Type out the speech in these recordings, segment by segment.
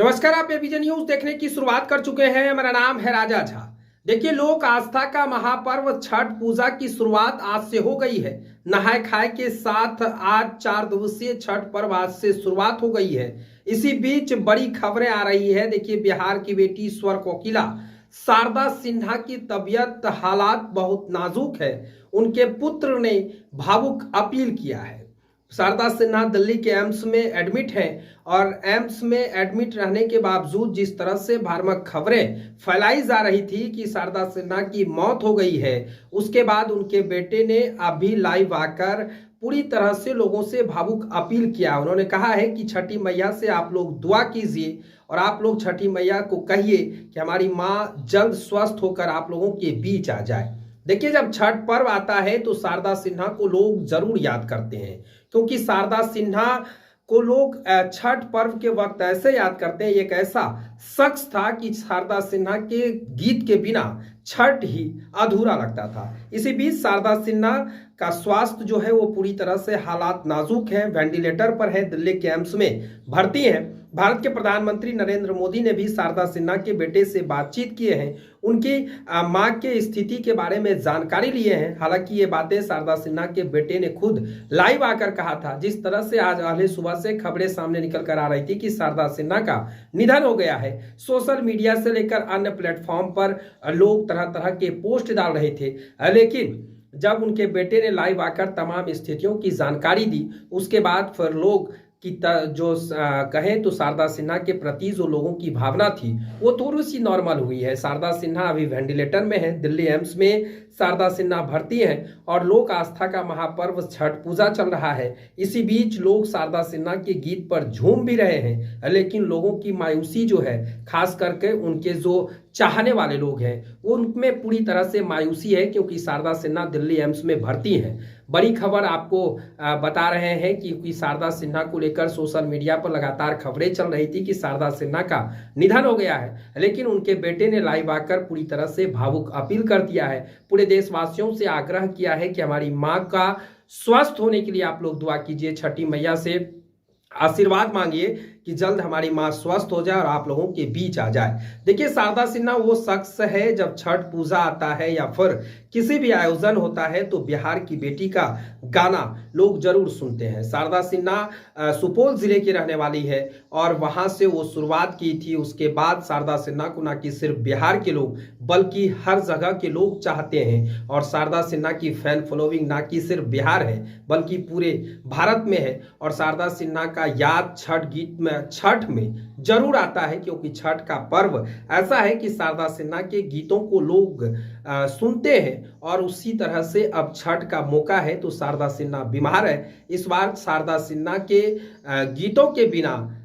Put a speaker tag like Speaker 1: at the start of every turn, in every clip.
Speaker 1: नमस्कार, आप ABJ news देखने की शुरुआत कर चुके हैं। मेरा नाम है राजा झा। देखिए, लोक आस्था का महापर्व छठ पूजा की शुरुआत आज से हो गई है। नहाय खाए के साथ आज 4 दिवसीय छठ पर्व आज से शुरुआत हो गई है। इसी बीच बड़ी खबरें आ रही है। देखिए, बिहार की बेटी स्वर कोकिला शारदा सिन्हा की तबीयत हालात बहुत नाजुक है। उनके पुत्र ने भावुक अपील किया है। शारदा सिन्हा दिल्ली के एम्स में एडमिट हैं और एम्स में एडमिट रहने के बावजूद जिस तरह से भ्रामक खबरें फैलाई जा रही थी कि शारदा सिन्हा की मौत हो गई है, उसके बाद उनके बेटे ने अभी लाइव आकर पूरी तरह से लोगों से भावुक अपील किया। उन्होंने कहा है कि छठी मैया से आप लोग दुआ कीजिए और आप लोग छठी मैया को कहिए कि हमारी माँ जल्द स्वस्थ होकर आप लोगों के बीच आ जाए। देखिए, जब छठ पर्व आता है तो शारदा सिन्हा को लोग जरूर याद करते हैं, क्योंकि शारदा सिन्हा को लोग छठ पर्व के वक्त ऐसे याद करते हैं। एक ऐसा शख्स था कि शारदा सिन्हा के गीत के बिना छठ ही अधूरा लगता था। इसी बीच शारदा सिन्हा का स्वास्थ्य जो है वो पूरी तरह से हालात नाजुक है, वेंटिलेटर पर है, दिल्ली के एम्स में भर्ती है। भारत के प्रधानमंत्री नरेंद्र मोदी ने भी शारदा सिन्हा के बेटे से बातचीत किए हैं, उनकी मां के स्थिति के बारे में जानकारी लिए हैं। हालांकि ये बातें शारदा सिन्हा के बेटे ने खुद लाइव आकर कहा था। जिस तरह से आज अगले सुबह से खबरें सामने निकल कर आ रही थी कि शारदा सिन्हा का निधन हो गया है, सोशल मीडिया से लेकर अन्य प्लेटफॉर्म पर लोग तरह तरह के पोस्ट डाल रहे थे। लेकिन जब उनके बेटे ने लाइव आकर तमाम स्थितियों की जानकारी दी, उसके बाद फिर लोग कि जो कहें तो शारदा सिन्हा के प्रति जो लोगों की भावना थी वो थोड़ी सी नॉर्मल हुई है। शारदा सिन्हा अभी वेंटिलेटर में है, दिल्ली एम्स में शारदा सिन्हा भर्ती हैं और लोक आस्था का महापर्व छठ पूजा चल रहा है। इसी बीच लोग शारदा सिन्हा के गीत पर झूम भी रहे हैं, लेकिन लोगों की मायूसी जो है, खास करके उनके जो चाहने वाले लोग हैं, वो उनमें पूरी तरह से मायूसी है, क्योंकि शारदा सिन्हा दिल्ली एम्स में भर्ती हैं। बड़ी खबर आपको बता रहे हैं क्योंकि शारदा सिन्हा को लेकर सोशल मीडिया पर लगातार खबरें चल रही थी कि शारदा सिन्हा का निधन हो गया है, लेकिन उनके बेटे ने लाइव आकर पूरी तरह से भावुक अपील कर दिया है। पूरे देशवासियों से आग्रह किया है कि हमारी मां का स्वस्थ होने के लिए आप लोग दुआ कीजिए, छठी मैया से आशीर्वाद मांगिए कि जल्द हमारी मां स्वस्थ हो जाए और आप लोगों के बीच आ जाए। देखिए, शारदा सिन्हा वो शख्स है, जब छठ पूजा आता है या फिर किसी भी आयोजन होता है तो बिहार की बेटी का गाना लोग जरूर सुनते हैं। शारदा सिन्हा सुपौल जिले की रहने वाली है और वहां से वो शुरुआत की थी। उसके बाद शारदा सिन्हा को ना कि सिर्फ बिहार के लोग बल्कि हर जगह के लोग चाहते हैं और शारदा सिन्हा की फैन फॉलोइंग ना कि सिर्फ बिहार है बल्कि पूरे भारत में है। और शारदा सिन्हा का याद छठ में जरूर आता है, क्योंकि छठ का पर्व ऐसा है कि शारदा सिन्हा के गीतों को लोग सुनते हैं। और उसी तरह से अब छठ का मौका है तो शारदा सिन्हा बीमार है। इस बार शारदा सिन्हा के गीतों के बिना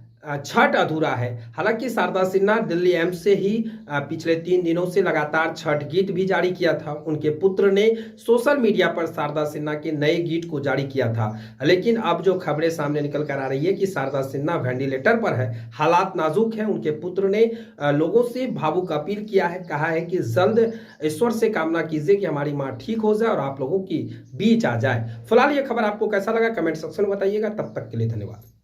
Speaker 1: छठ अधूरा है। हालांकि शारदा सिन्हा दिल्ली एम्स से ही पिछले 3 दिनों से लगातार छठ गीत भी जारी किया था। उनके पुत्र ने सोशल मीडिया पर शारदा सिन्हा के नए गीत को जारी किया था। लेकिन अब जो खबरें सामने निकल कर आ रही है कि शारदा सिन्हा वेंटिलेटर पर है, हालात नाजुक है। उनके पुत्र ने लोगों से भावुक अपील किया है, कहा है कि जल्द ईश्वर से कामना कीजिए कि हमारी माँ ठीक हो जाए और आप लोगों की बीच आ जाए। फिलहाल ये खबर आपको कैसा लगा कमेंट सेक्शन में बताइएगा। तब तक के लिए धन्यवाद।